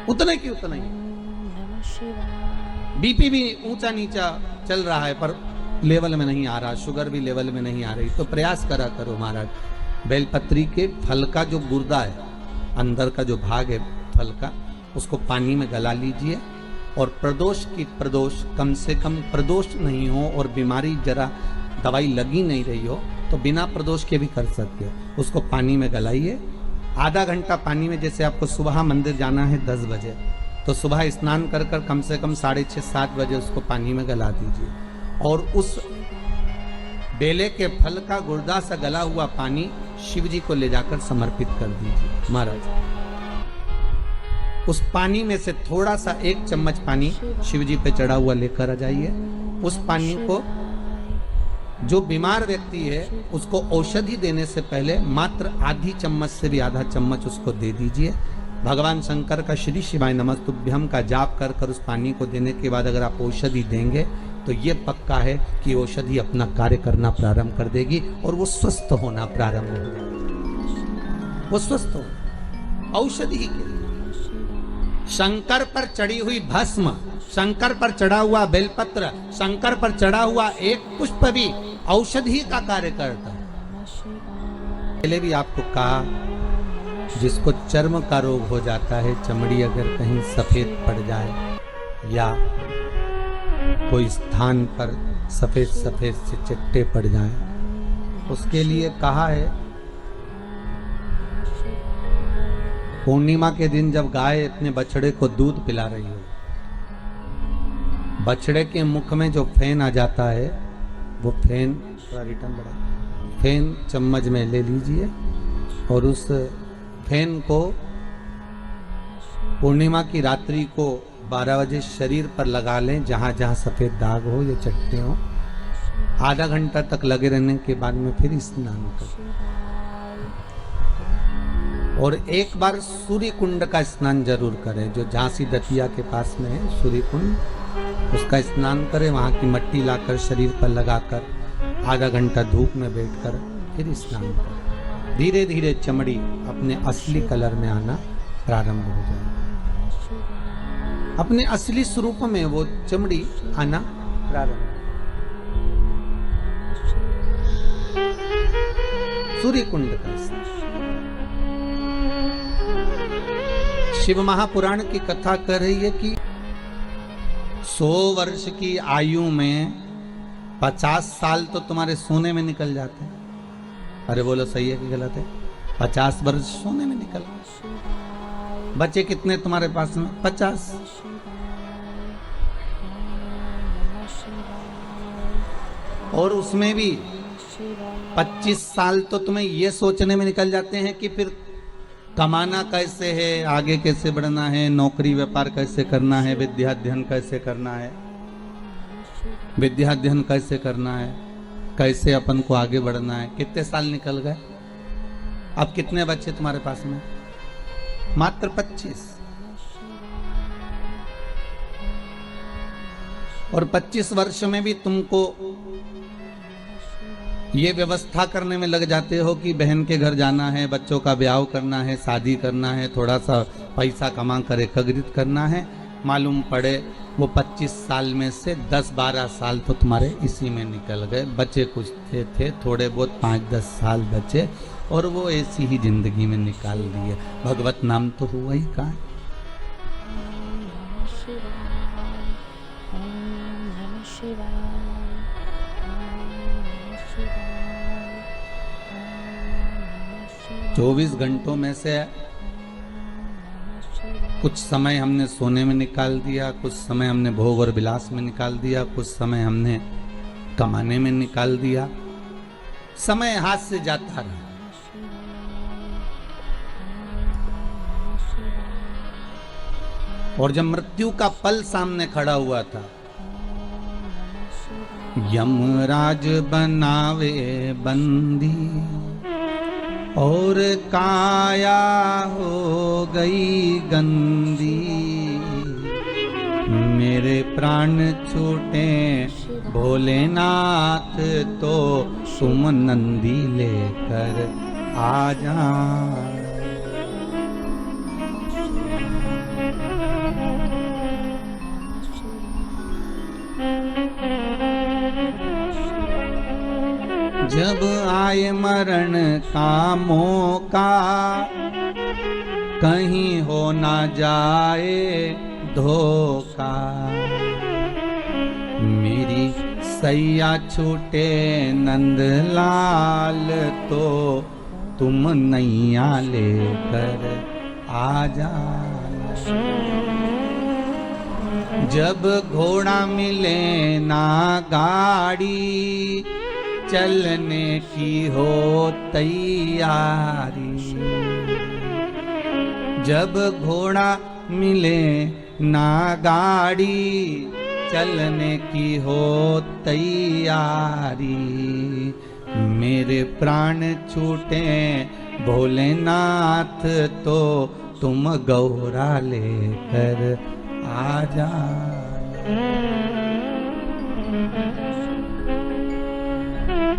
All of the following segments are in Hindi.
उतने की उतना ही। बीपी भी ऊंचा नीचा चल रहा है पर लेवल में नहीं आ रहा, शुगर भी लेवल में नहीं आ रही, तो प्रयास करा करो महाराज। बेलपत्री के फल का जो गुर्दा है, अंदर का जो भाग है फल का, उसको पानी में गला लीजिए और प्रदोष कम से कम प्रदोष नहीं हो और बीमारी जरा दवाई लगी नहीं रही हो तो बिना प्रदोष के भी कर सकते हो। उसको पानी में गलाइए, आधा घंटा पानी में, जैसे आपको सुबह मंदिर जाना है 10 बजे, तो सुबह स्नान कर कर कम से कम 6:30-7 बजे उसको पानी में गला दीजिए और उस बेले के फल का गुर्दा सा गला हुआ पानी शिव जी को ले जाकर समर्पित कर दीजिए महाराज। उस पानी में से थोड़ा सा 1 चम्मच पानी शिव जी पे चढ़ा हुआ लेकर आ जाइए। उस पानी को जो बीमार व्यक्ति है उसको औषधि देने से पहले मात्र आधी चम्मच से भी आधा चम्मच उसको दे दीजिए। भगवान शंकर का श्री शिवाय नमस्तुभ्यम का जाप कर कर उस पानी को देने के बाद अगर आप औषधि देंगे तो ये पक्का है कि औषधि अपना कार्य करना प्रारंभ कर देगी और वो स्वस्थ होना प्रारंभ हो जाएगा। वो स्वस्थ हो औषधि के लिए। शंकर पर चढ़ी हुई भस्म, शंकर पर चढ़ा हुआ बेलपत्र, शंकर पर चढ़ा हुआ एक पुष्प भी औषधि का कार्य करता है। पहले भी आपको कहा, जिसको चर्म का रोग हो जाता है, चमड़ी अगर कहीं सफेद पड़ जाए या कोई स्थान पर सफेद सफेद से चट्टे पड़ जाएं, उसके लिए कहा है पूर्णिमा के दिन जब गाय अपने बछड़े को दूध पिला रही हो, बछड़े के मुख में जो फेन आ जाता है वो फेन चम्मच में ले लीजिए और उस फेन को पूर्णिमा की रात्रि को 12 बजे शरीर पर लगा लें, जहां जहां सफेद दाग हो या चट्टे हो। आधा घंटा तक लगे रहने के बाद में फिर स्नान करें और एक बार सूर्य कुंड का स्नान जरूर करें, जो झांसी दतिया के पास में है सूर्य कुंड, उसका स्नान करें। वहां की मट्टी लाकर शरीर पर लगाकर आधा घंटा धूप में बैठकर फिर स्नान करें। धीरे धीरे चमड़ी अपने असली कलर में आना प्रारंभ हो जाए, अपने असली स्वरूप में वो चमड़ी आना प्रारंभ। सूर्य कुंड का स्नान। शिव महापुराण की कथा कह रही है कि 100 वर्ष की आयु में 50 साल तो तुम्हारे सोने में निकल जाते हैं। अरे बोलो सही है कि गलत है? 50 वर्ष सोने में निकल, बचे कितने तुम्हारे पास में? 50। और उसमें भी 25 साल तो तुम्हें ये सोचने में निकल जाते हैं कि फिर कमाना कैसे है, आगे कैसे बढ़ना है, नौकरी व्यापार कैसे करना है, विद्याध्ययन कैसे करना है, विद्याध्ययन कैसे करना है, कैसे अपन को आगे बढ़ना है। कितने साल निकल गए? अब कितने बच्चे तुम्हारे पास में? मात्र 25। और 25 वर्ष में भी तुमको ये व्यवस्था करने में लग जाते हो कि बहन के घर जाना है, बच्चों का ब्याह करना है, शादी करना है, थोड़ा सा पैसा कमा कर एकत्रित करना है। मालूम पड़े वो 25 साल में से 10-12 साल तो तुम्हारे इसी में निकल गए। बचे कुछ थे थोड़े बहुत 5-10 साल बचे और वो ऐसी ही जिंदगी में निकाल दिए। भगवत नाम तो हुआ ही कहाँ। चौबीस घंटों में से कुछ समय हमने सोने में निकाल दिया, कुछ समय हमने भोग और विलास में निकाल दिया, कुछ समय हमने कमाने में निकाल दिया। समय हाथ से जाता रहा। और जब मृत्यु का पल सामने खड़ा हुआ था, यमराज बनावे बंदी और काया हो गई गंदी, मेरे प्राण छूटे भोलेनाथ तो तुम नंदी लेकर आ जा। जब आए मरण का मौका, कहीं हो ना जाए धोखा। मेरी सैया छूटे नंदलाल, तो तुम नैया लेकर आ जाना। जब घोड़ा मिले ना गाड़ी, चलने की हो तैयारी। जब घोड़ा मिले ना गाड़ी, चलने की हो तैयारी। मेरे प्राण छूटे भोलेनाथ, तो तुम गौरा लेकर आ जाना।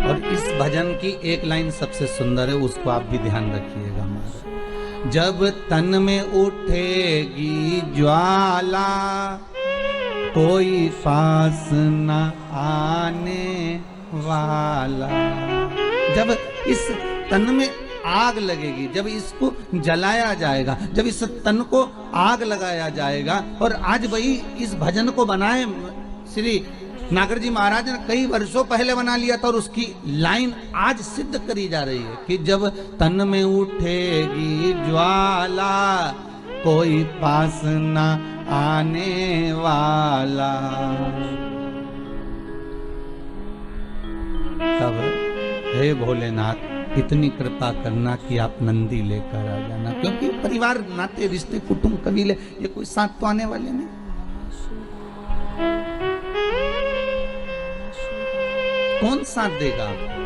और इस भजन की एक लाइन सबसे सुंदर है, उसको आप भी ध्यान रखिएगा हमारा। जब तन में उठेगी ज्वाला, कोई पास न आने वाला। जब इस तन में आग लगेगी, जब इसको जलाया जाएगा, जब इस तन को आग लगाया जाएगा। और आज वही इस भजन को बनाए श्री नागर जी महाराज ने कई वर्षों पहले बना लिया था, और उसकी लाइन आज सिद्ध करी जा रही है कि जब तन में उठेगी ज्वाला, कोई पास न आने वाला। तब हे भोलेनाथ, इतनी कृपा करना कि आप नंदी लेकर आ जाना, क्योंकि परिवार, नाते, रिश्ते, कुटुंब, कबीले, ये कोई साथ तो आने वाले नहीं। कौन साथ देगा आपको?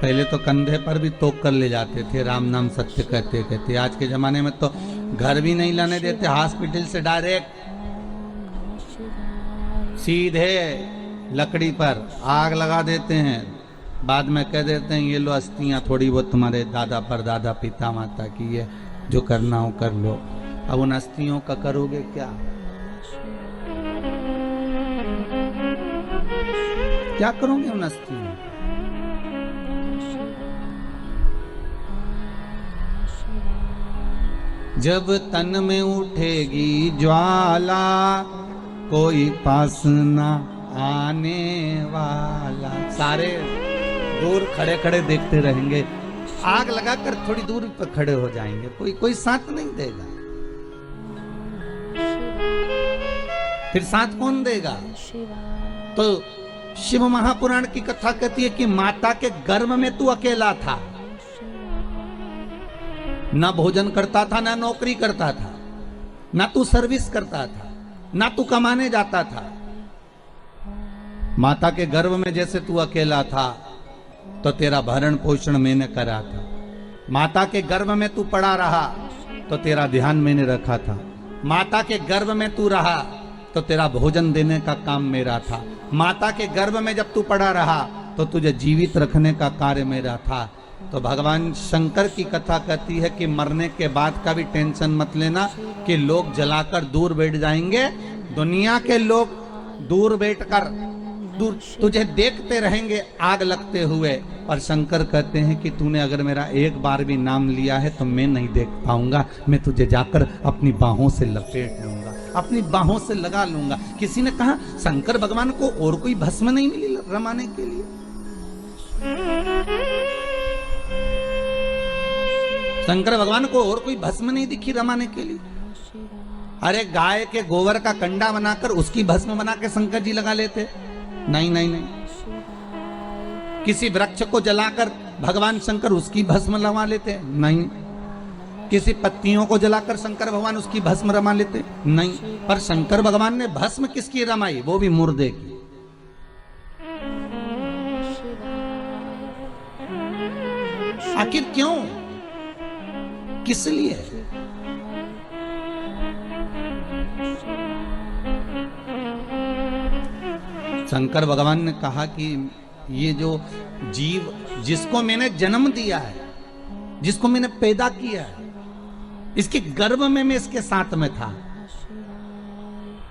पहले तो कंधे पर भी तोक कर ले जाते थे, राम नाम सत्य कहते कहते। आज के जमाने में तो घर भी नहीं लाने देते, हॉस्पिटल से डायरेक्ट सीधे लकड़ी पर आग लगा देते हैं। बाद में कह देते हैं ये लो अस्थियां थोड़ी बहुत तुम्हारे दादा परदादा पिता माता की है, जो करना हो कर लो। अब उन अस्थियों का करोगे क्या? क्या करोगे उन अस्थियों? जब तन में उठेगी ज्वाला, कोई पास ना आने वाला। सारे दूर खड़े खड़े देखते रहेंगे, आग लगाकर थोड़ी दूर पर खड़े हो जाएंगे, कोई साथ नहीं देगा। फिर साथ कौन देगा? तो शिव महापुराण की कथा कहती है कि माता के गर्भ में तू अकेला था, ना भोजन करता था, ना नौकरी करता था, ना तू सर्विस करता था, ना तू कमाने जाता था। माता के गर्भ में जैसे तू अकेला था, तो तेरा भरण पोषण मैंने करा था। माता के गर्भ में तू पड़ा रहा, तो तेरा ध्यान मैंने रखा था। माता के गर्भ में तू रहा, तो तेरा भोजन देने का काम मेरा था। माता के गर्भ में जब तू पड़ा रहा, तो तुझे जीवित रखने का कार्य मेरा था। तो भगवान शंकर की कथा कहती है कि मरने के बाद का भी टेंशन मत लेना कि लोग जलाकर दूर बैठ जाएंगे। दुनिया के लोग दूर बैठकर दूर तुझे देखते रहेंगे आग लगते हुए, और शंकर कहते हैं कि तूने अगर मेरा एक बार भी नाम लिया है तो मैं नहीं देख पाऊंगा, मैं तुझे जाकर अपनी बाहों से लपेट लूंगा, अपनी बाहों से लगा लूंगा। किसी ने कहा शंकर भगवान को और कोई भस्म नहीं मिली रमाने के लिए? शंकर भगवान को और कोई भस्म नहीं दिखी रमाने के लिए? अरे गाय के गोबर का कंडा बनाकर उसकी भस्म बना के शंकर जी लगा लेते? नहीं नहीं नहीं। किसी वृक्ष को जलाकर भगवान शंकर उसकी भस्म लगा लेते? नहीं। किसी पत्तियों को जलाकर शंकर भगवान उसकी भस्म रमा लेते? नहीं। पर शंकर भगवान ने भस्म किसकी रमाई? वो भी मुर्दे की। आखिर क्यों? किस लिए? शंकर भगवान ने कहा कि ये जो जीव जिसको मैंने जन्म दिया है, जिसको मैंने पैदा किया है, इसके गर्भ में मैं इसके साथ में था,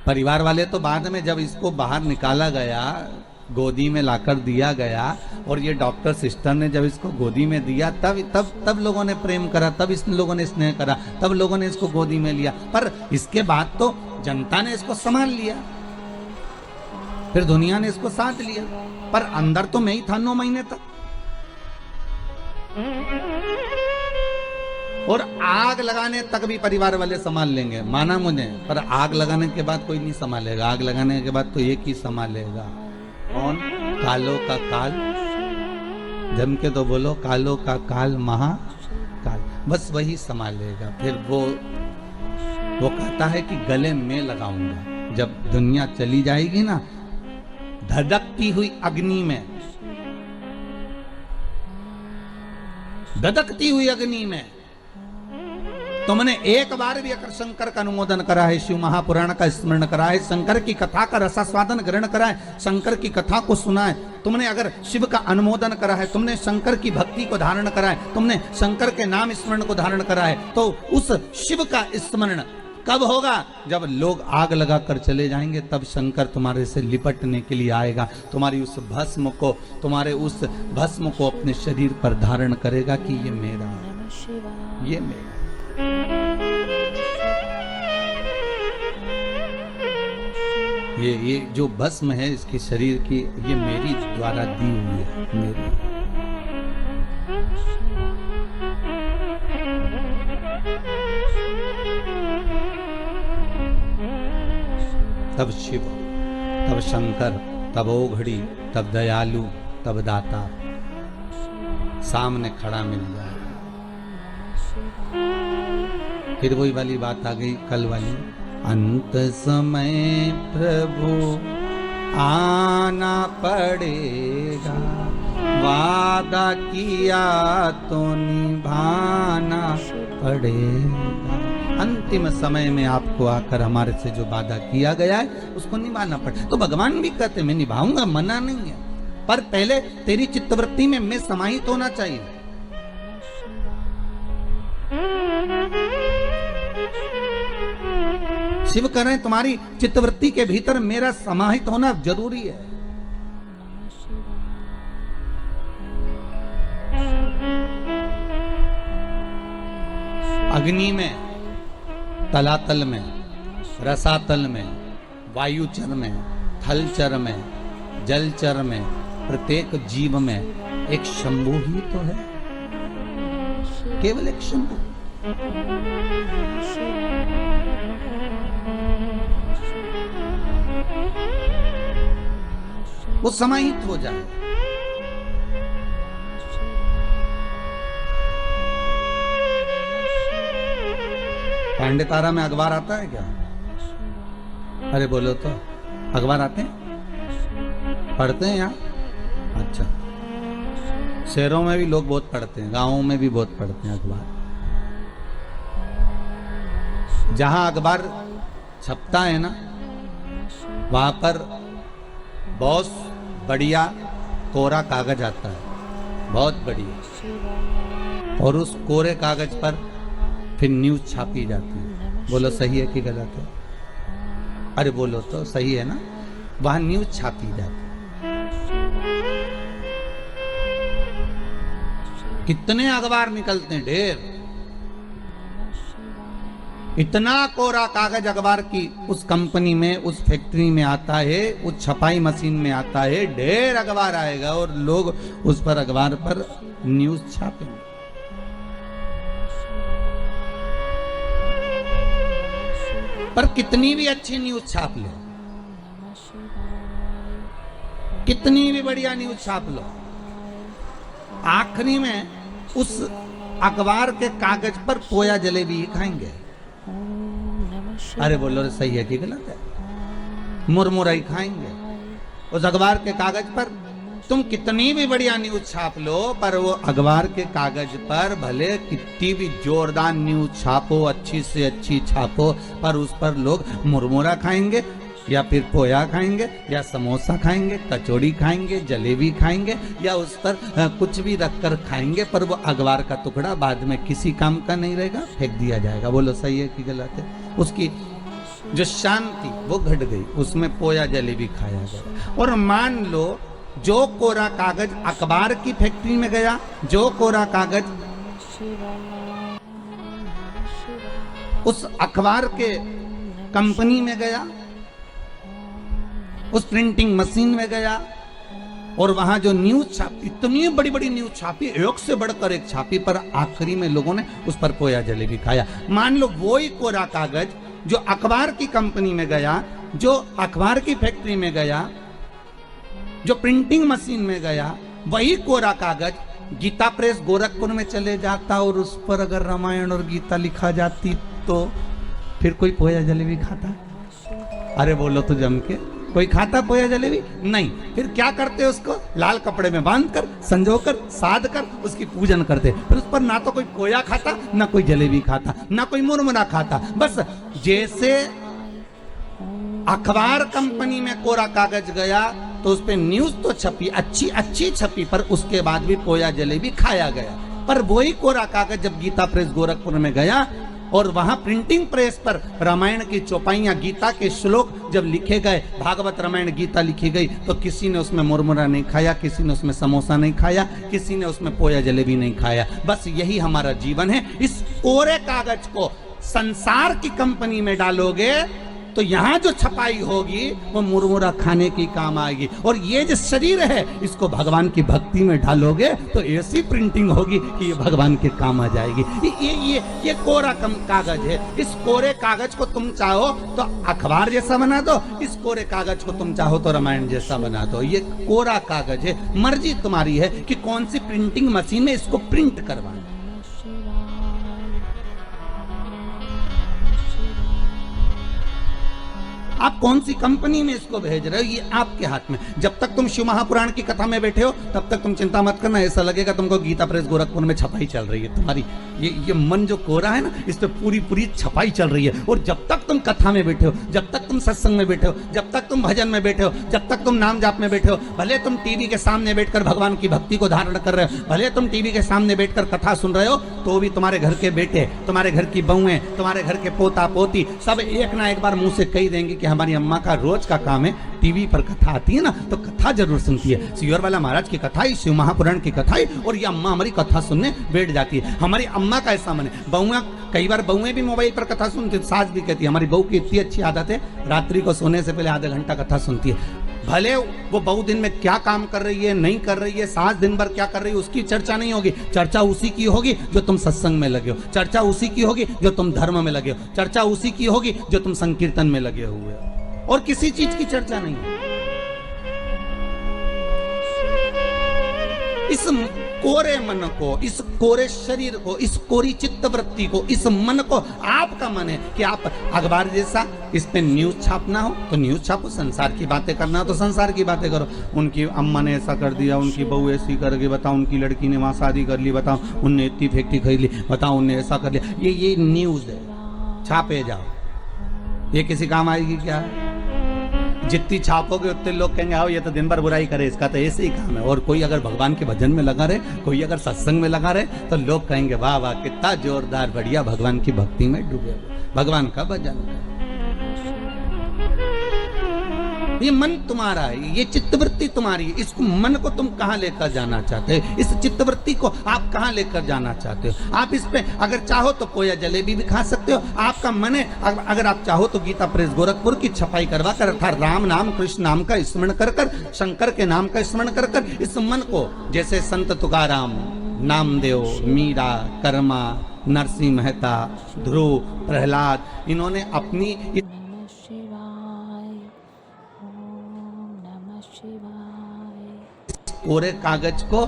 परिवार वाले तो बाद में जब इसको बाहर निकाला गया, गोदी में लाकर दिया गया, और ये डॉक्टर सिस्टर ने जब इसको गोदी में दिया, तब लोगों ने प्रेम करा, तब इस लोगों ने स्नेह करा, तब लोगों ने इसको गोदी में लिया। पर इसके बाद तो जनता ने इसको संभाल लिया, फिर दुनिया ने इसको साथ लिया, पर अंदर तो मैं ही था 9 महीने तक। और आग लगाने तक भी परिवार वाले संभाल लेंगे, माना मुझे, पर आग लगाने के बाद कोई नहीं संभालेगा। आग लगाने के बाद तो एक ही संभालेगा, कौन? कालों का काल। जम के तो बोलो, कालों का काल महाकाल, बस वही संभालेगा। फिर वो कहता है कि गले में लगाऊंगा। जब दुनिया चली जाएगी ना, धधकती हुई अग्नि में, धधकती हुई अग्नि में तुमने एक बार भी अगर शंकर का अनुमोदन करा है, शिव महापुराण का स्मरण करा है, शंकर की कथा का रसास्वादन ग्रहण करा है, शंकर की कथा को सुना है, तुमने अगर शिव का अनुमोदन करा है, तुमने शंकर की भक्ति को धारण करा है, तुमने शंकर के नाम स्मरण को धारण करा है, तो उस शिव का स्मरण कब होगा? जब लोग आग लगाकर चले जाएंगे, तब शंकर तुम्हारे से लिपटने के लिए आएगा, तुम्हारी उस भस्म को, तुम्हारे उस भस्म को अपने शरीर पर धारण करेगा कि ये मेरा है, ये मेरा। ये जो भस्म है इसके शरीर की, ये मेरी द्वारा दी हुई है, मेरी। तब शिव, तब शंकर, तब ओघड़ी, तब दयालु, तब दाता सामने खड़ा मिल जाए। फिर वही वाली बात आ गई कल वाली, अंत समय प्रभु आना पड़ेगा, वादा किया तो निभाना पड़ेगा। अंतिम समय में आपको आकर हमारे से जो वादा किया गया है उसको निभाना पड़ेगा। तो भगवान भी कहते मैं निभाऊंगा, मना नहीं है, पर पहले तेरी चित्तवृत्ति में मैं समाहित होना चाहिए। शिव कह रहे हैं तुम्हारी चित्तवृत्ति के भीतर मेरा समाहित होना जरूरी है। अग्नि में, तलातल में, रसातल में, वायुचर में, थलचर में, जलचर में, प्रत्येक जीव में एक शंभु ही तो है, केवल एक शंभु। वो समाहित हो जाए। पांडे तारा में अखबार आता है क्या? अरे बोलो तो, अखबार आते हैं, पढ़ते हैं यहाँ? अच्छा, शहरों में भी लोग बहुत पढ़ते हैं, गांवों में भी बहुत पढ़ते हैं अखबार। जहां अखबार छपता है ना, वहां पर बहुत बढ़िया कोरा कागज आता है, बहुत बढ़िया, और उस कोरे कागज पर फिर न्यूज छापी जाती है। बोलो सही है कि गलत है? अरे बोलो तो, सही है ना? वहां न्यूज छापी जाती है। कितने अखबार निकलते हैं, ढेर। इतना कोरा कागज अखबार की उस कंपनी में, उस फैक्ट्री में आता है, उस छपाई मशीन में आता है, ढेर अखबार आएगा और लोग उस पर अखबार पर न्यूज छापेंगे। पर कितनी भी अच्छी न्यूज छाप लो, कितनी भी बढ़िया न्यूज छाप लो, आखिरी में उस अखबार के कागज पर पोया जलेबी ही खाएंगे। अरे बोलो सही है कि गलत है? मुरमुरा ही खाएंगे। उस अखबार के कागज पर तुम कितनी भी बढ़िया न्यूज छाप लो, पर वो अखबार के कागज पर भले कितनी भी जोरदार न्यूज छापो, अच्छी से अच्छी छापो, पर उस पर लोग मुरमुरा खाएंगे, या फिर पोया खाएंगे, या समोसा खाएंगे, कचौड़ी खाएंगे, जलेबी खाएंगे, या उस पर कुछ भी रखकर खाएंगे, पर वो अखबार का टुकड़ा बाद में किसी काम का नहीं रहेगा, फेंक दिया जाएगा। बोलो सही है कि गलत है? उसकी जो शांति वो घट गई, उसमें पोया जलेबी खाया गया। और मान लो जो कोरा कागज अखबार की फैक्ट्री में गया, जो कोरा कागज उस अखबार के कंपनी में गया, उस प्रिंटिंग मशीन में गया और वहां जो न्यूज छापी, इतनी बड़ी बड़ी न्यूज छापी, एक से बढ़कर एक छापी, पर आखिरी में लोगों ने उस पर पोया जलेबी खाया। मान लो वही कोरा कागज जो अखबार की कंपनी में गया, जो अखबार की फैक्ट्री में गया, जो प्रिंटिंग मशीन में गया, वही कोरा कागज गीता प्रेस गोरखपुर में चले जाता और उस पर अगर रामायण और गीता लिखा जाती तो फिर कोई पोया जलेबी खाता? अरे बोलो तो जम के, कोई खाता पोया जलेबी? नहीं। फिर क्या करते उसको? लाल कपड़े में बांध कर, संजो कर, साध कर उसकी पूजन करते। फिर उस पर ना तो कोई पोया खाता, ना कोई जलेबी खाता, ना कोई मुरमुरा खाता। बस जैसे अखबार कंपनी में कोरा कागज गया तो उस पे न्यूज तो छपी, अच्छी अच्छी छपी, पर उसके बाद भी पोया जलेबी खाया गया। पर वही कोरा कागज जब गीता प्रेस गोरखपुर में गया और वहां प्रिंटिंग प्रेस पर रामायण की चौपाइयां, गीता के श्लोक जब लिखे गए, भागवत रामायण गीता लिखी गई, तो किसी ने उसमें मुरमुरा नहीं खाया, किसी ने उसमें समोसा नहीं खाया, किसी ने उसमें पोया जलेबी नहीं खाया। बस यही हमारा जीवन है। इस कोरे कागज को संसार की कंपनी में डालोगे तो यहां जो छपाई होगी वो मुरमुरा खाने की काम आएगी। और ये जो शरीर है इसको भगवान की भक्ति में डालोगे तो ऐसी प्रिंटिंग होगी कि ये भगवान के काम आ जाएगी। ये कोरा कागज है। इस कोरे कागज को तुम चाहो तो अखबार जैसा बना दो, इस कोरे कागज को तुम चाहो तो रामायण जैसा बना दो। ये कोरा कागज है, मर्जी तुम्हारी है कि कौन सी प्रिंटिंग मशीन में इसको प्रिंट करवाना। आप कौन सी कंपनी में इसको भेज रहे हो ये आपके हाथ में। जब तक तुम शिव महापुराण की कथा में बैठे हो तब तक तुम चिंता मत करना, ऐसा लगेगा तुमको गीता प्रेस गोरखपुर में छपाई चल रही है। तुम्हारी ये मन जो कोरा है ना, इस पे पूरी छपाई चल रही है। और जब तक तुम कथा में बैठे हो, जब तक तुम सत्संग में बैठे हो, जब तक तुम भजन में बैठे हो, जब तक तुम नाम जाप में बैठे हो, भले तुम टीवी के सामने बैठकर भगवान की भक्ति को धारण कर रहे हो, भले तुम टीवी के सामने बैठकर कथा सुन रहे हो, तो भी तुम्हारे घर के बेटे, तुम्हारे घर की बहुएं, तुम्हारे घर के पोता पोती सब एक ना एक बार मुंह से कही देंगे कि हमारी अम्मा का रोज का काम है टीवी पर कथा आती है ना तो कथा जरूर सुनती है। सियोर वाला महाराज की कथा ही, शिव महापुराण की कथा ही, और ये अम्मा हमारी कथा सुनने बैठ जाती है। हमारी अम्मा का ऐसा मन है। बहुआ, कई बार बहुएं भी मोबाइल पर कथा सुनती, सास भी कहती है हमारी बहू की इतनी अच्छी आदत है, रात्रि को सोने से पहले आधा घंटा कथा सुनती है। भले वो बहू दिन में क्या काम कर रही है, नहीं कर रही है, सास दिन भर क्या कर रही है, उसकी चर्चा नहीं होगी। चर्चा उसी की होगी जो तुम सत्संग में लगे हो, चर्चा उसी की होगी जो तुम धर्म में लगे हो, चर्चा उसी की होगी जो तुम संकीर्तन में लगे हुए हो, और किसी चीज की चर्चा नहीं है। इस कोरे मन को, इस कोरे शरीर को, इस कोरी चित्त वृत्ति को, इस मन को, आपका मन है कि आप अखबार जैसा इस पे न्यूज छापना हो तो न्यूज छापो, संसार की बातें करना हो तो संसार की बातें करो। उनकी अम्मा ने ऐसा कर दिया, उनकी बहू ऐसी कर गई, बताओ उनकी लड़की ने वहां शादी कर ली, बताओ उनने इतनी फैक्ट्री खरीद ली, बताओ उनने ऐसा कर लिया। ये न्यूज है, छापे जाओ। ये किसी काम आएगी क्या? जितनी छापोगे उतने लोग कहेंगे आओ ये तो दिन भर बुराई करे, इसका तो ऐसे ही काम है। और कोई अगर भगवान के भजन में लगा रहे, कोई अगर सत्संग में लगा रहे तो लोग कहेंगे वाह वाह कितना जोरदार, बढ़िया, भगवान की भक्ति में डूबे हुए, भगवान का भजन कर। ये मन तुम्हारा है, ये चित्तवृत्ति तुम्हारी है। इस मन को तुम कहाँ लेकर जाना चाहते हो? इस चित्तवृत्ति को आप कहाँ लेकर जाना चाहते हो? आप इस पे अगर चाहो तो पोया जलेबी भी खा सकते हो, आपका मन है। अगर आप चाहो तो गीता प्रेस गोरखपुर की छपाई करवा कर, अर्थात राम नाम कृष्ण नाम का स्मरण कर कर, शंकर के नाम का स्मरण कर कर, इस मन को जैसे संत तुकाराम, नामदेव, मीरा, कर्मा, नरसिंह मेहता, ध्रुव, प्रहलाद, इन्होंने अपनी कोरे कागज को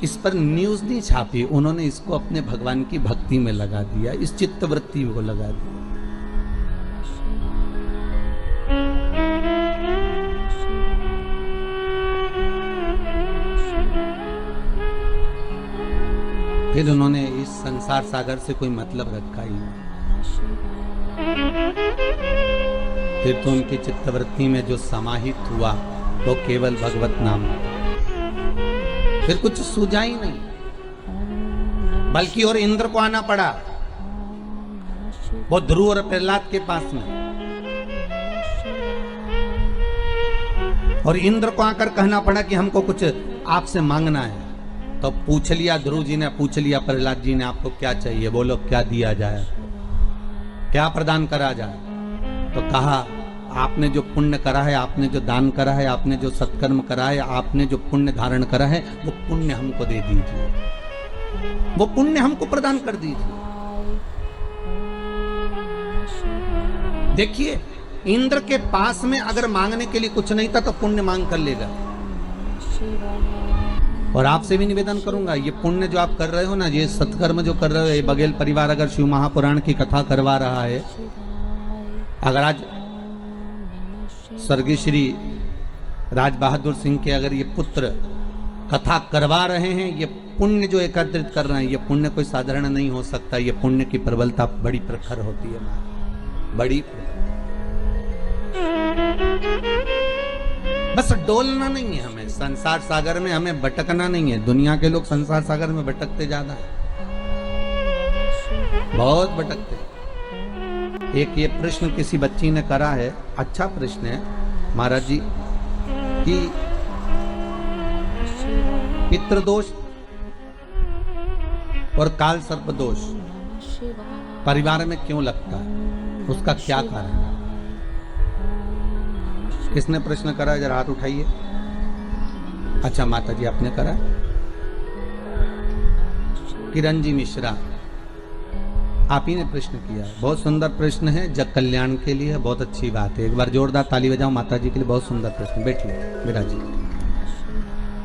इस पर न्यूज नहीं छापी, उन्होंने इसको अपने भगवान की भक्ति में लगा दिया, इस चित्तवृत्ति को लगा दिया। फिर उन्होंने इस संसार सागर से कोई मतलब रखा ही नहीं। फिर तो उनकी चित्तवृत्ति में जो समाहित हुआ वो केवल भगवत नाम, फिर कुछ सूझा ही नहीं। बल्कि और इंद्र को आना पड़ा, वो ध्रुव और प्रहलाद के पास में। और इंद्र को आकर कहना पड़ा कि हमको कुछ आपसे मांगना है। तो पूछ लिया ध्रुव जी ने, पूछ लिया प्रहलाद जी ने, आपको क्या चाहिए, बोलो क्या दिया जाए, क्या प्रदान करा जाए। तो कहा आपने जो पुण्य करा है, आपने जो दान करा है, आपने जो सत्कर्म करा है, आपने जो पुण्य धारण करा है, वो पुण्य हमको दे दीजिए, वो पुण्य हमको प्रदान कर दीजिए। देखिए इंद्र के पास में अगर मांगने के लिए कुछ नहीं था तो पुण्य मांग कर लेगा। और आपसे भी निवेदन करूंगा, ये पुण्य जो आप कर रहे हो ना, ये सत्कर्म जो कर रहे हो, ये बघेल परिवार अगर शिव महापुराण की कथा करवा रहा है, अगर आज स्वर्गीय श्री राज बहादुर सिंह के अगर ये पुत्र कथा करवा रहे हैं, ये पुण्य जो एकत्रित कर रहे हैं, ये पुण्य कोई साधारण नहीं हो सकता। ये पुण्य की प्रबलता बड़ी प्रखर होती है, बड़ी। बस डोलना नहीं है हमें संसार सागर में, हमें भटकना नहीं है। दुनिया के लोग संसार सागर में भटकते ज्यादा है, बहुत भटकते। एक ये प्रश्न किसी बच्ची ने करा है, अच्छा प्रश्न है महाराज जी, कि पितृदोष और काल सर्प दोष परिवार में क्यों लगता है, उसका क्या कारण है? किसने प्रश्न करा है, जरा हाथ उठाइए। अच्छा माता जी आपने करा। किरण जी मिश्रा आप ही ने प्रश्न किया, बहुत सुंदर प्रश्न है, जग कल्याण के लिए बहुत अच्छी बात है। एक बार जोरदार ताली बजाओ माता जी के लिए, बहुत सुंदर प्रश्न। बैठिए विराजी।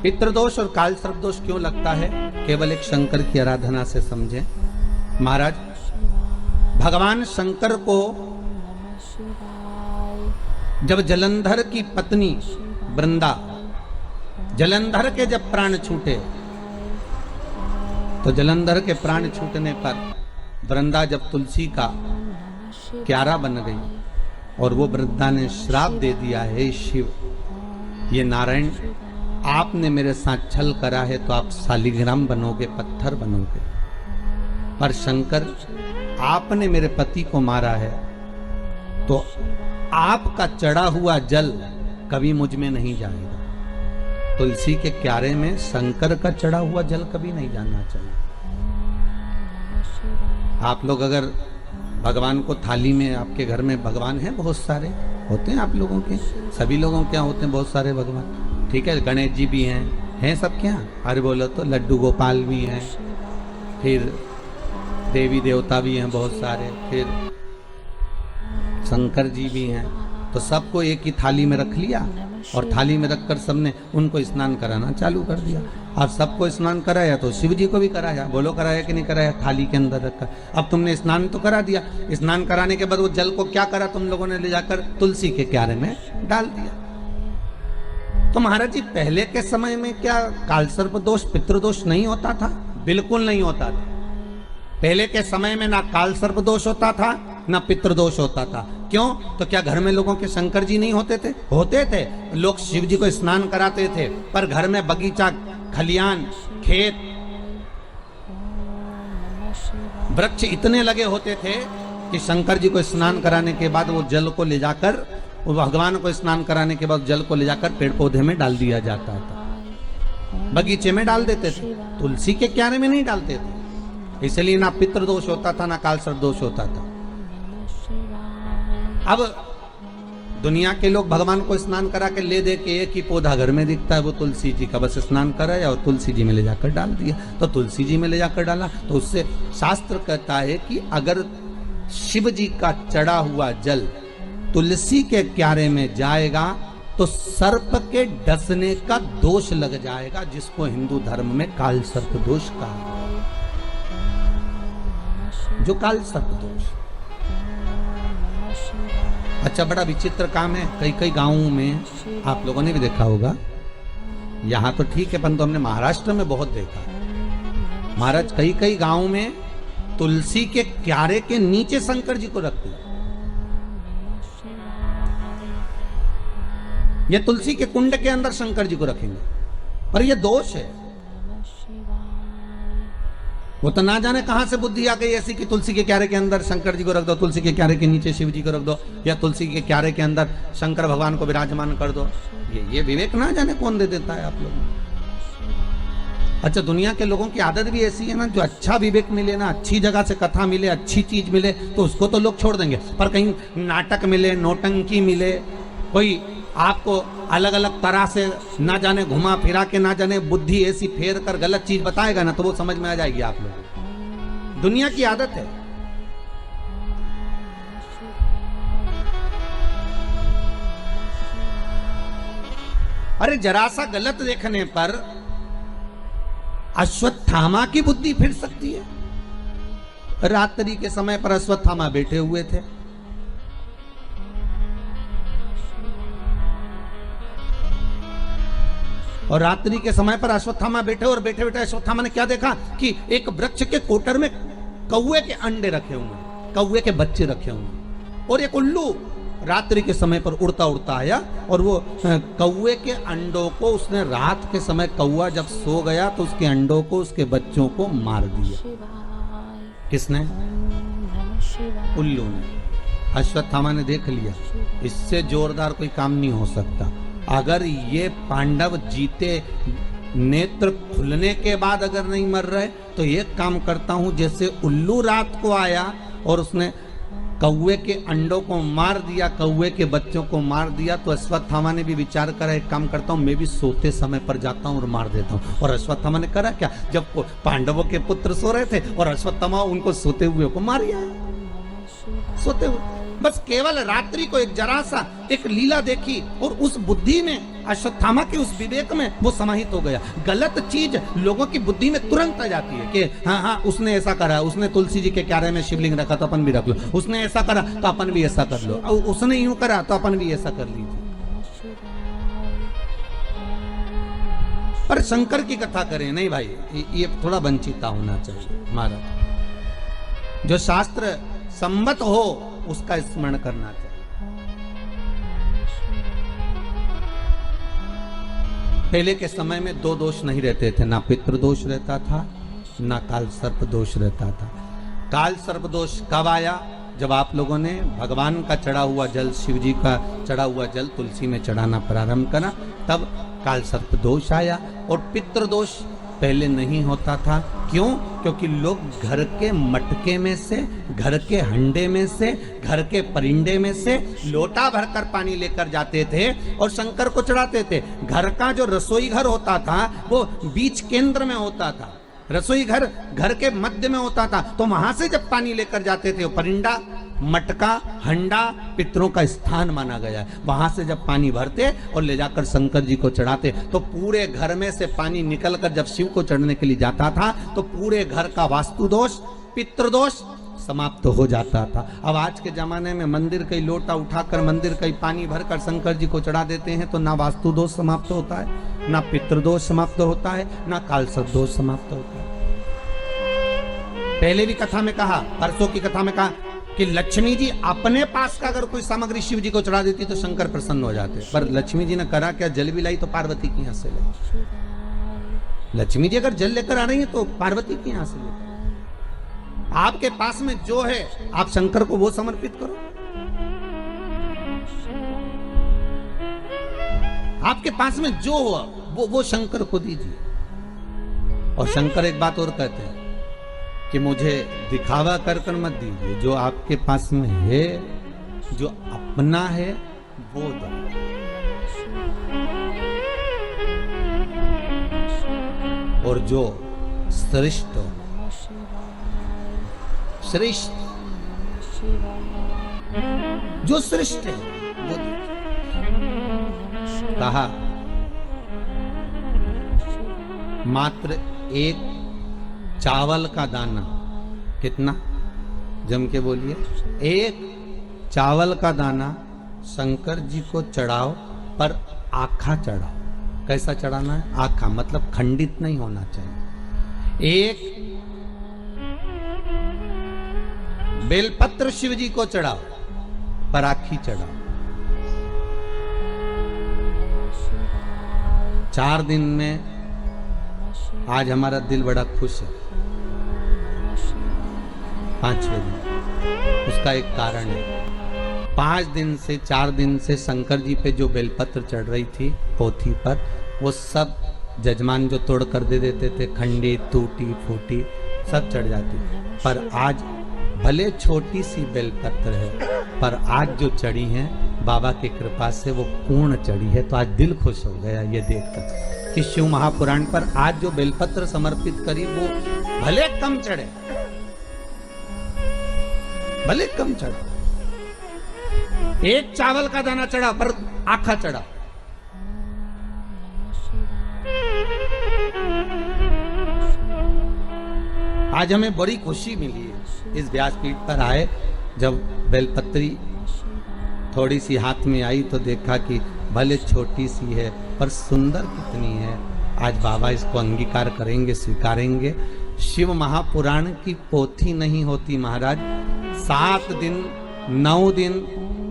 पितृदोष और काल सर्प दोष क्यों लगता है, केवल एक शंकर की आराधना से समझें। महाराज भगवान शंकर को जब जलंधर की पत्नी वृंदा, जलंधर के जब प्राण छूटे, तो जलंधर के प्राण छूटने पर वृंदा जब तुलसी का क्यारा बन गई और वो वृंदा ने श्राप दे दिया, हे शिव, ये नारायण आपने मेरे साथ छल करा है तो आप शालिग्राम बनोगे, पत्थर बनोगे, पर शंकर आपने मेरे पति को मारा है तो आपका चढ़ा हुआ जल कभी मुझ में नहीं जाएगा। तुलसी के क्यारे में शंकर का चढ़ा हुआ जल कभी नहीं जाना चाहिए। आप लोग अगर भगवान को थाली में, आपके घर में भगवान हैं बहुत सारे होते हैं, आप लोगों के सभी लोगों के यहाँ होते हैं बहुत सारे भगवान, ठीक है, गणेश जी भी हैं सब क्या, अरे बोलो तो लड्डू गोपाल भी हैं, फिर देवी देवता भी हैं बहुत सारे, फिर शंकर जी भी हैं, तो सबको एक ही थाली में रख लिया और थाली में रखकर सबने उनको स्नान कराना चालू कर दिया। अब सबको स्नान कराया तो शिव जी को भी कराया, बोलो कराया कि नहीं कराया, थाली के अंदर रखा। अब तुमने स्नान तो करा दिया, स्नान कराने के बाद वो जल को क्या करा तुम लोगों ने, ले जाकर तुलसी के क्यारे में डाल दिया। तो महाराज जी पहले के समय में क्या कालसर्प दोष पितृदोष नहीं होता था? बिल्कुल नहीं होता था। पहले के समय में ना कालसर्प दोष होता था ना पितृदोष होता था। क्यों? तो क्या घर में लोगों के शंकर जी नहीं होते थे? होते थे। लोग शिव जी को स्नान कराते थे, पर घर में बगीचा, खलियान, खेत, वृक्ष इतने लगे होते थे कि शंकर जी को स्नान कराने के बाद वो जल को ले जाकर, वो भगवान को स्नान कराने के बाद जल को ले जाकर पेड़ पौधे में डाल दिया जाता था, बगीचे में डाल देते थे, तुलसी के क्यारे में नहीं डालते थे। इसलिए ना पितृदोष होता था ना कालसर्प दोष होता था। अब दुनिया के लोग भगवान को स्नान करा के ले दे के एक ही पौधा घर में दिखता है, वो तुलसी जी का, बस स्नान कराया और तुलसी जी में ले जाकर डाल दिया। तो तुलसी जी में ले जाकर डाला तो उससे शास्त्र कहता है कि अगर शिव जी का चढ़ा हुआ जल तुलसी के क्यारे में जाएगा तो सर्प के डसने का दोष लग जाएगा, जिसको हिंदू धर्म में काल सर्प दोष कहा, जो काल सर्प दोष। अच्छा, बड़ा विचित्र काम है। कई कई गांवों में आप लोगों ने भी देखा होगा, यहाँ तो ठीक है परंतु हमने महाराष्ट्र में बहुत देखा। महाराज कई कई गांवों में तुलसी के क्यारे के नीचे शंकर जी को रखते हैं। ये तुलसी के कुंड के अंदर शंकर जी को रखेंगे, पर यह दोष है। वो तो ना जाने कहां से बुद्धि आ गई ऐसी कि तुलसी के क्यारे के अंदर शंकर जी को रख दो, तुलसी के क्यारे के नीचे शिव जी को रख दो, या तुलसी के क्यारे के अंदर शंकर भगवान को विराजमान कर दो। ये विवेक ना जाने कौन दे देता है आप लोगों को। अच्छा, दुनिया के लोगों की आदत भी ऐसी है ना, जो अच्छा विवेक मिले ना, अच्छी जगह से कथा मिले, अच्छी चीज मिले तो उसको तो लोग छोड़ देंगे, पर कहीं नाटक मिले, नौटंकी मिले, कोई आपको अलग अलग तरह से ना जाने घुमा फिरा के ना जाने बुद्धि ऐसी फेर कर गलत चीज बताएगा ना, तो वो समझ में आ जाएगी आप लोग। दुनिया की आदत है। अरे जरा सा गलत देखने पर अश्वत्थामा की बुद्धि फिर सकती है। रात्रि के समय पर अश्वत्थामा बैठे हुए थे, और रात्रि के समय पर अश्वत्थामा बैठे, और बैठे बैठे अश्वत्थामा ने क्या देखा कि एक वृक्ष के कोटर में कौवे के अंडे रखे हुए हैं, कौवे के बच्चे रखे हुए हैं, और एक उल्लू रात्रि के समय पर उड़ता उड़ता आया, और वो कौवे के अंडों को उसने रात के समय, कौवा जब सो गया तो उसके अंडों को, उसके बच्चों को मार दिया। किसने? उल्लू ने। अश्वत्थामा ने देख लिया, इससे जोरदार कोई काम नहीं हो सकता। अगर ये पांडव जीते, नेत्र खुलने के बाद अगर नहीं मर रहे, तो एक काम करता हूं, जैसे उल्लू रात को आया और उसने कौवे के अंडों को मार दिया, कौवे के बच्चों को मार दिया, तो अश्वत्थामा ने भी विचार करा, एक काम करता हूं, मैं भी सोते समय पर जाता हूं और मार देता हूं। और अश्वत्थामा ने करा क्या, जब पांडवों के पुत्र सो रहे थे और अश्वत्थामा उनको सोते हुए को मार दिया, सोते हुए। बस केवल रात्रि को एक जरा सा एक लीला देखी, और उस बुद्धि में, अश्वत्थामा के उस विवेक में वो समाहित हो गया। गलत चीज लोगों की बुद्धि में तुरंत आ जाती है कि हाँ हाँ उसने ऐसा करा, उसने तुलसी जी के क्यारे में शिवलिंग रखा तो अपन भी रख लो, उसने ऐसा करा तो अपन भी ऐसा कर लो, और उसने यूं करा तो अपन भी ऐसा कर लीजिए। पर शंकर की कथा करें नहीं भाई, ये थोड़ा वंचिता होना चाहिए महाराज। जो शास्त्र सम्मत हो उसका स्मरण करना चाहिए। पहले के समय में दो दोष नहीं रहते थे, ना पितृदोष रहता था, ना काल सर्प दोष रहता था। काल सर्प दोष कब आया? जब आप लोगों ने भगवान का चढ़ा हुआ जल, शिव जी का चढ़ा हुआ जल तुलसी में चढ़ाना प्रारंभ करा, तब काल सर्प दोष आया। और पितृदोष पहले नहीं होता था। क्यों? क्योंकि लोग घर के मटके में से, घर के हंडे में से, घर के परिंडे में से लोटा भरकर पानी लेकर जाते थे और शंकर को चढ़ाते थे। घर का जो रसोई घर होता था वो बीच केंद्र में होता था, रसोई घर घर के मध्य में होता था, तो वहां से जब पानी लेकर जाते थे, वो परिंडा, मटका, हंडा पितरों का स्थान माना गया है। वहां से जब पानी भरते और ले जाकर शंकर जी को चढ़ाते, तो पूरे घर में से पानी निकलकर जब शिव को चढ़ने के लिए जाता था, तो पूरे घर का वास्तु दोष, पितृदोष समाप्त हो जाता था। अब आज के जमाने में मंदिर का लोटा उठाकर, मंदिर का पानी भरकर शंकर जी को चढ़ा देते हैं, तो ना वास्तु दोष समाप्त होता है, ना पितृदोष समाप्त होता है, ना काल सर्प दोष समाप्त होता है। पहले भी कथा में कहा, परसों की कथा में कहा कि लक्ष्मी जी अपने पास का अगर कोई सामग्री शिव जी को चढ़ा देती तो शंकर प्रसन्न हो जाते, पर लक्ष्मी जी ने करा क्या? जल भी लाई तो पार्वती की यहाँ से लाई। लक्ष्मी जी अगर जल लेकर आ रही है तो पार्वती की यहाँ से लेकर। आपके पास में जो है आप शंकर को वो समर्पित करो। आपके पास में जो हुआ वो शंकर को दीजिए। और शंकर एक बात और कहते हैं कि मुझे दिखावा कर कर मत दीजिए, जो आपके पास में है, जो अपना है वो दो। और जो श्रेष्ठ हो, श्रेष्ठ, जो श्रेष्ठ है वो दो। कहा मात्र एक चावल का दाना, कितना? जम के बोलिए। एक चावल का दाना शंकर जी को चढ़ाओ, पर आखा चढ़ाओ। कैसा चढ़ाना है? आखा, मतलब खंडित नहीं होना चाहिए। एक बेलपत्र शिव जी को चढ़ाओ, पर आखी चढ़ाओ। 4 दिन में आज हमारा दिल बड़ा खुश है। 5वें दिन। उसका एक कारण है। 5 दिन से 4 दिन से शंकर जी पे जो बेलपत्र चढ़ रही थी पोथी पर, वो सब जजमान जो तोड़ कर दे देते थे, खंडी टूटी फूटी सब चढ़ जाती। पर आज भले छोटी सी बेलपत्र है, पर आज जो चढ़ी है बाबा की कृपा से वो पूर्ण चढ़ी है। तो आज दिल खुश हो गया ये देखकर कि शिव महापुराण पर आज जो बेलपत्र समर्पित करी वो भले कम चढ़े, भले कम चढ़ा, एक चावल का दाना चढ़ा पर आखा चढ़ा। आज हमें बड़ी खुशी मिली है इस व्यासपीठ पर आए। जब बेलपत्री थोड़ी सी हाथ में आई तो देखा कि भले छोटी सी है पर सुंदर कितनी है। आज बाबा इसको अंगीकार करेंगे, स्वीकारेंगे। शिव महापुराण की पोथी नहीं होती महाराज। 7 दिन, 9 दिन,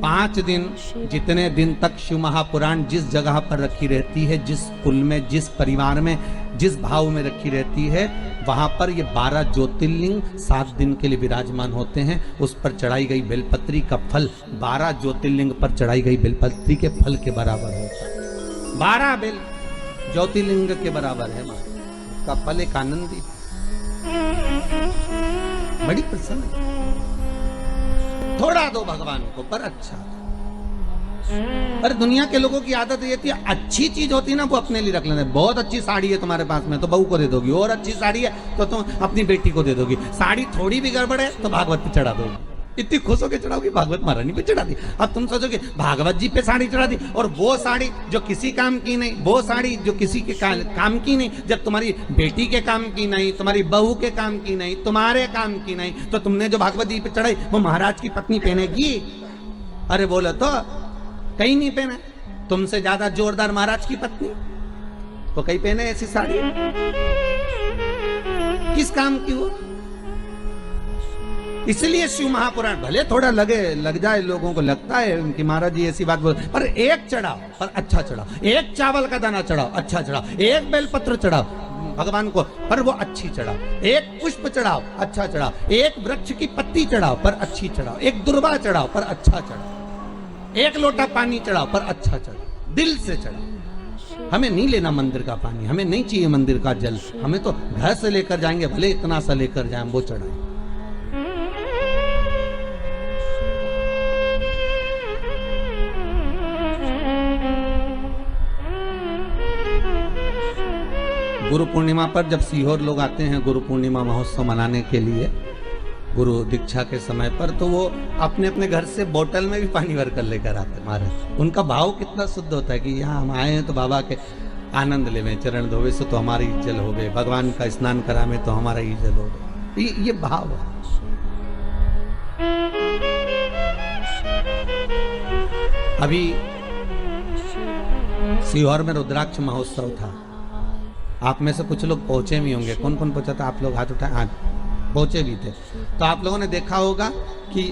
5 दिन, जितने दिन तक शिव महापुराण जिस जगह पर रखी रहती है, जिस कुल में, जिस परिवार में, जिस भाव में रखी रहती है, वहां पर ये 12 ज्योतिर्लिंग 7 दिन के लिए विराजमान होते हैं। उस पर चढ़ाई गई बेलपत्री का फल 12 ज्योतिर्लिंग पर चढ़ाई गई बेलपत्री के फल के बराबर होता है। 12 बेल ज्योतिर्लिंग के बराबर है। उसका फल एक आनंदी, बड़ी प्रसन्न। थोड़ा दो भगवान को पर अच्छा। पर दुनिया के लोगों की आदत ये थी, अच्छी चीज होती ना वो अपने लिए रख लेना। बहुत अच्छी साड़ी है तुम्हारे पास में तो बहू को दे दोगी, और अच्छी साड़ी है तो तुम अपनी बेटी को दे दोगी। साड़ी थोड़ी भी गड़बड़ है तो भागवत पे चढ़ा दोगी। इतनी खुश होकर चढ़ाओगी, भागवत महारानी पे चढ़ा दी। अब तुम सोचोगे भागवत जी पे साड़ी चढ़ा दी, और वो साड़ी जो किसी काम की नहीं, वो साड़ी जो किसी के काम की नहीं, जब तुम्हारी बेटी के काम की नहीं, तुम्हारी बहू के काम की नहीं, तुम्हारे काम की नहीं, तो तुमने जो भागवत जी पे चढ़ाई वो महाराज की पत्नी पहनेगी? अरे बोलो तो कहीं नहीं पहने। तुमसे ज्यादा जोरदार महाराज की पत्नी तो कहीं पहने ऐसी साड़ी? किस काम की वो? इसलिए शिव महापुराण भले थोड़ा लग जाए, लोगों को लगता है कि महाराज जी ऐसी बात बोल, पर एक चढ़ाओ पर अच्छा चढ़ाओ, एक चावल का दाना चढ़ाओ अच्छा चढ़ाओ, एक बेलपत्र चढ़ाओ भगवान को पर वो अच्छी चढ़ाओ, एक पुष्प चढ़ाओ अच्छा चढ़ाओ, एक वृक्ष की पत्ती चढ़ाओ पर अच्छी चढ़ाओ, एक दुर्वा चढ़ाओ पर अच्छा चढ़ाओ, एक लोटा पानी चढ़ाओ पर अच्छा चढ़ाओ, दिल से चढ़ाओ। हमें नहीं लेना मंदिर का पानी, हमें नहीं चाहिए मंदिर का जल, हमें तो घर से लेकर जाएंगे, भले इतना सा लेकर जाए, वो चढ़ाएं। गुरु पूर्णिमा पर जब सीहोर लोग आते हैं गुरु पूर्णिमा महोत्सव मनाने के लिए, गुरु दीक्षा के समय पर, तो वो अपने अपने घर से बोतल में भी पानी भर कर लेकर आते महाराज। उनका भाव कितना शुद्ध होता है कि यहाँ हम आए हैं तो बाबा के आनंद लेवे, चरण धोवे से तो हमारी जल हो गए, भगवान का स्नान करावे तो हमारा ही जल हो गए। ये भाव है। अभी सीहोर में रुद्राक्ष महोत्सव था। आप में से कुछ लोग पहुंचे भी होंगे। कौन कौन पहुंचा था? आप लोग हाथ उठाए। हाँ, पहुंचे भी थे। तो आप लोगों ने देखा होगा कि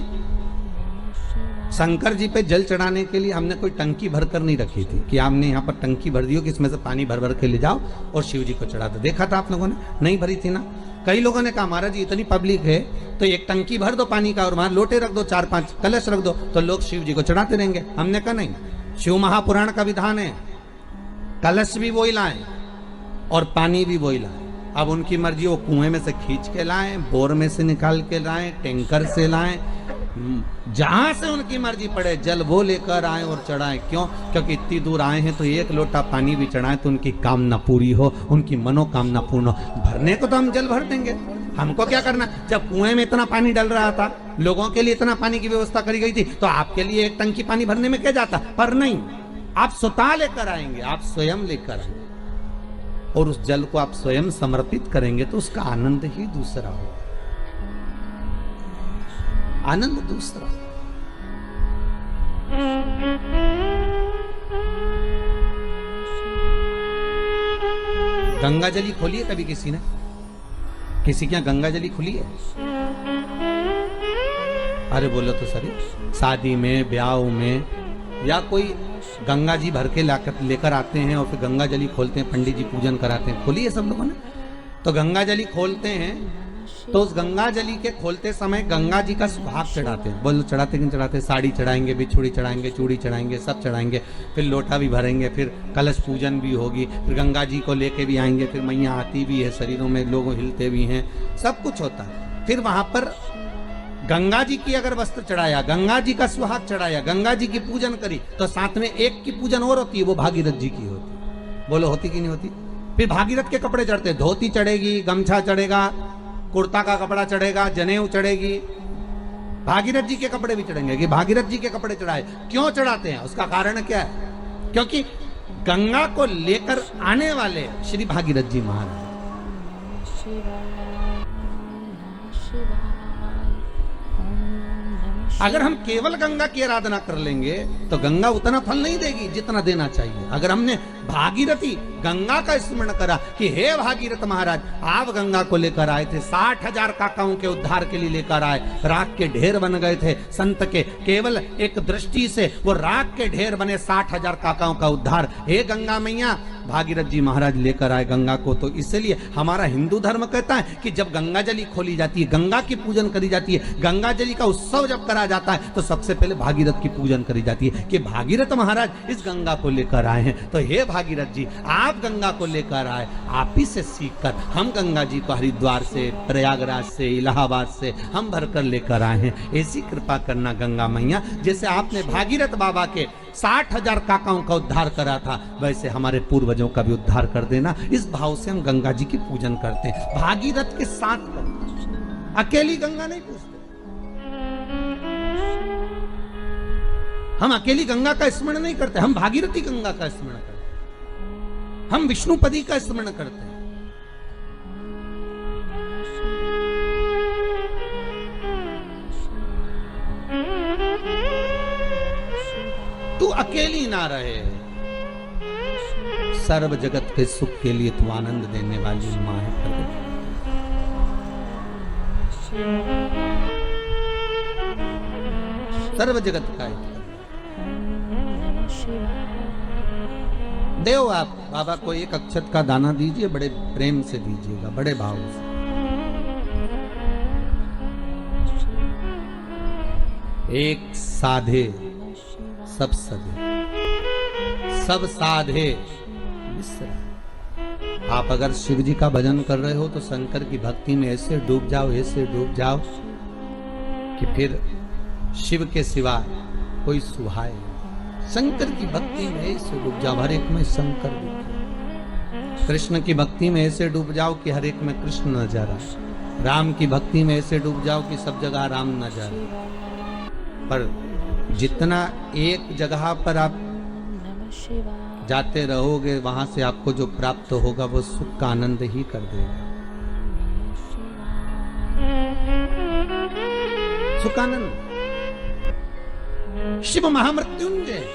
शंकर जी पे जल चढ़ाने के लिए हमने कोई टंकी भर कर नहीं रखी थी कि आपने यहाँ पर टंकी भर दी हो कि इसमें से पानी भर भर के ले जाओ और शिव जी को चढ़ा दो। देखा था आप लोगों ने? नहीं भरी थी ना। कई लोगों ने कहा महाराज जी इतनी पब्लिक है तो एक टंकी भर दो पानी का और वहां लोटे रख दो, 4-5 कलश रख दो तो लोग शिव जी को चढ़ाते रहेंगे। हमने कहा नहीं, शिव महापुराण का विधान है कलश भी वही लाएं और पानी भी वही लाएं। अब उनकी मर्जी, वो कुएं में से खींच के लाएं, बोर में से निकाल के लाएं, टैंकर से लाएं, जहां से उनकी मर्जी पड़े जल वो लेकर आए और चढ़ाएं। क्यों? क्योंकि इतनी दूर आए हैं तो एक लोटा पानी भी चढ़ाएं तो उनकी कामना पूरी हो, उनकी मनोकामना पूर्ण हो। भरने को तो हम जल भर देंगे, हमको क्या करना। जब कुएं में इतना पानी डल रहा था, लोगों के लिए इतना पानी की व्यवस्था करी गई थी, तो आपके लिए एक टंकी पानी भरने में क्या जाता। पर नहीं, आप स्वतः लेकर आएंगे, आप स्वयं लेकर आएंगे और उस जल को आप स्वयं समर्पित करेंगे तो उसका आनंद ही दूसरा हो, आनंद दूसरा। गंगा जली खोली है कभी किसी ने? किसी के यहाँ गंगा जली खुली है? अरे बोलो तो सही। शादी में, ब्याह में या कोई गंगा जी भर के लेकर आते हैं और फिर गंगा जली खोलते हैं, पंडित जी पूजन कराते हैं। खोली है सब लोगों ने? तो गंगा जली खोलते हैं तो उस गंगा जली के खोलते समय गंगा जी का सुहाग चढ़ाते हैं। बोलो चढ़ाते कि नहीं चढ़ाते? साड़ी चढ़ाएंगे, बिछुड़ी चढ़ाएंगे, चूड़ी चढ़ाएंगे, सब चढ़ाएंगे, फिर लोटा भी भरेंगे, फिर कलश पूजन भी होगी, फिर गंगा जी को लेके भी आएंगे, फिर मैया आती भी है, शरीरों में लोग हिलते भी हैं, सब कुछ होता है। फिर वहां पर गंगा जी की अगर वस्त्र चढ़ाया, गंगा जी का सुहाग चढ़ाया, गंगा जी की पूजन करी, तो साथ में एक की पूजन और होती है, वो भागीरथ जी की होती है। बोलो होती कि नहीं होती? फिर भागीरथ के कपड़े चढ़ते, धोती चढ़ेगी, गमछा चढ़ेगा, कुर्ता का कपड़ा चढ़ेगा, जनेऊ चढ़ेगी, भागीरथ जी के कपड़े भी चढ़ेंगे। कि भागीरथ जी के कपड़े चढ़ाए, क्यों चढ़ाते हैं? उसका कारण क्या है? क्योंकि गंगा को लेकर आने वाले श्री भागीरथ जी महाराज। अगर हम केवल गंगा की आराधना कर लेंगे तो गंगा उतना फल नहीं देगी जितना देना चाहिए। अगर हमने भागीरथी गंगा का स्मरण करा कि हे भागीरथ महाराज, आप गंगा को लेकर आए थे, 60,000 काकाओं के उद्धार के लिए लेकर आए, राख के ढेर बन गए थे संत के, केवल एक दृष्टि से वो राख के ढेर बने, 60,000 काकाओं का उद्धार। हे गंगा मैया, भागीरथ जी महाराज लेकर आए गंगा को। तो इसलिए हमारा हिंदू धर्म कहता है कि जब गंगा जली खोली जाती है, गंगा की पूजन करी जाती है, गंगा जली का उत्सव जब करा जाता है, तो सबसे पहले भागीरथ की पूजन करी जाती है कि भागीरथ महाराज इस गंगा को लेकर आए हैं। तो हे भागीरथ जी, आप गंगा को लेकर आए, आप ही से सीखकर हम गंगा जी को हरिद्वार से, प्रयागराज से, इलाहाबाद से हम भरकर लेकर आए हैं। ऐसी कृपा करना गंगा मैया, जैसे आपने भागीरथ बाबा के 60,000 काकाओं का उद्धार करा था, वैसे हमारे पूर्वजों का भी उद्धार कर देना। इस भाव से हम गंगा जी की पूजन करते हैं, भागीरथ के साथ करते हैं, अकेली गंगा नहीं पूजते। हम अकेली गंगा का स्मरण नहीं करते, हम भागीरथी गंगा का स्मरण करते हैं, हम विष्णुपदी का स्मरण करते हैं। तू अकेली ना रहे, सर्व जगत के सुख के लिए तू आनंद देने वाली मां है प्रगति। सर्व जगत का देव। आप बाबा को एक अक्षत का दाना दीजिए, बड़े प्रेम से दीजिएगा, बड़े भाव से। एक साधे सब सधे, सब साधे विसरा। आप अगर शिव जी का भजन कर रहे हो तो शंकर की भक्ति में ऐसे डूब जाओ, ऐसे डूब जाओ कि फिर शिव के सिवा कोई सुहाए। शंकर की भक्ति में ऐसे डूब जाओ, हर एक में शंकर दिखे। कृष्ण की भक्ति में ऐसे डूब जाओ कि हर एक में कृष्ण नजारा। राम की भक्ति में ऐसे डूब जाओ कि सब जगह राम नजारा। पर जितना एक जगह पर आप जाते रहोगे, वहां से आपको जो प्राप्त होगा वो सुख का आनंद ही कर देगा। सुखानंद, शिव महामृत्युंजय।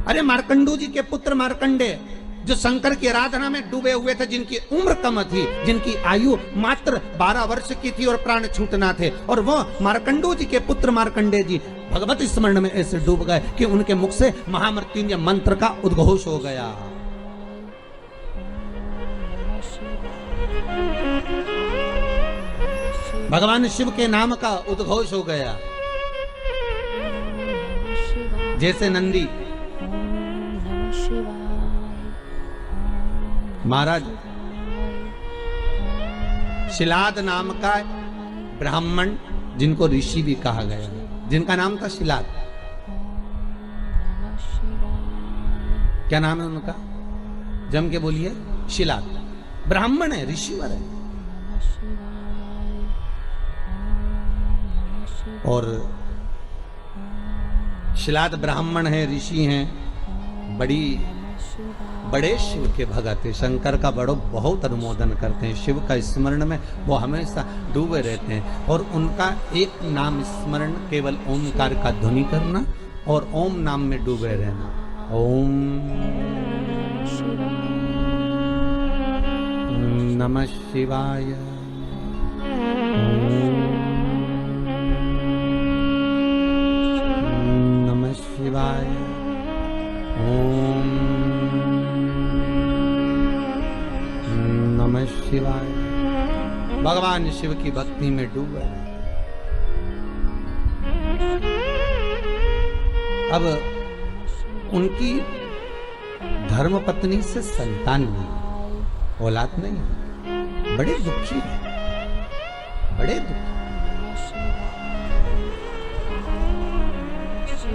अरे मार्कंडू जी के पुत्र मार्कंडे जो शंकर की आराधना में डूबे हुए थे, जिनकी उम्र कम थी, जिनकी आयु मात्र 12 वर्ष की थी और प्राण छूटना थे, और वो मार्कंडू जी के पुत्र मार्कंडे जी भगवत स्मरण में ऐसे डूब गए कि उनके मुख से महामृत्युंजय मंत्र का उद्घोष हो गया। भगवान शिव के नाम का उद्घोष हो गया। जैसे नंदी महाराज, शिलाद नाम का ब्राह्मण, जिनको ऋषि भी कहा गया, जिनका नाम था शिलाद। क्या नाम है उनका? जम के बोलिए। शिलाद ब्राह्मण है, ऋषिवर है। और शिलाद ब्राह्मण है, ऋषि हैं, बड़े शिव के भगत है, शंकर का बहुत अनुमोदन करते हैं, शिव का स्मरण में वो हमेशा डूबे रहते हैं। और उनका एक नाम स्मरण, केवल ओमकार का ध्वनि करना और ओम नाम में डूबे रहना। ओम नमः शिवाय, नमः शिवाय, ओम शिवाय। भगवान शिव की भक्ति में डूब गए। अब उनकी धर्मपत्नी से संतान नहीं, औलाद नहीं, बड़े दुखी हैं, बड़े दुखी।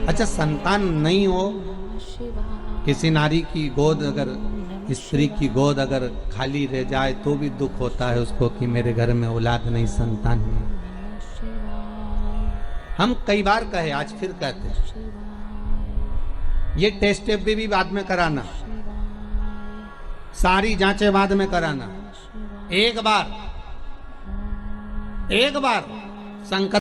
अच्छा, संतान नहीं हो, किसी नारी की गोद अगर, स्त्री की गोद अगर खाली रह जाए तो भी दुख होता है उसको कि मेरे घर में औलाद नहीं, संतान नहीं। हम कई बार कहे, आज फिर कहते हैं, ये टेस्ट भी बाद में कराना, सारी जांचें बाद में कराना। एक बार संकट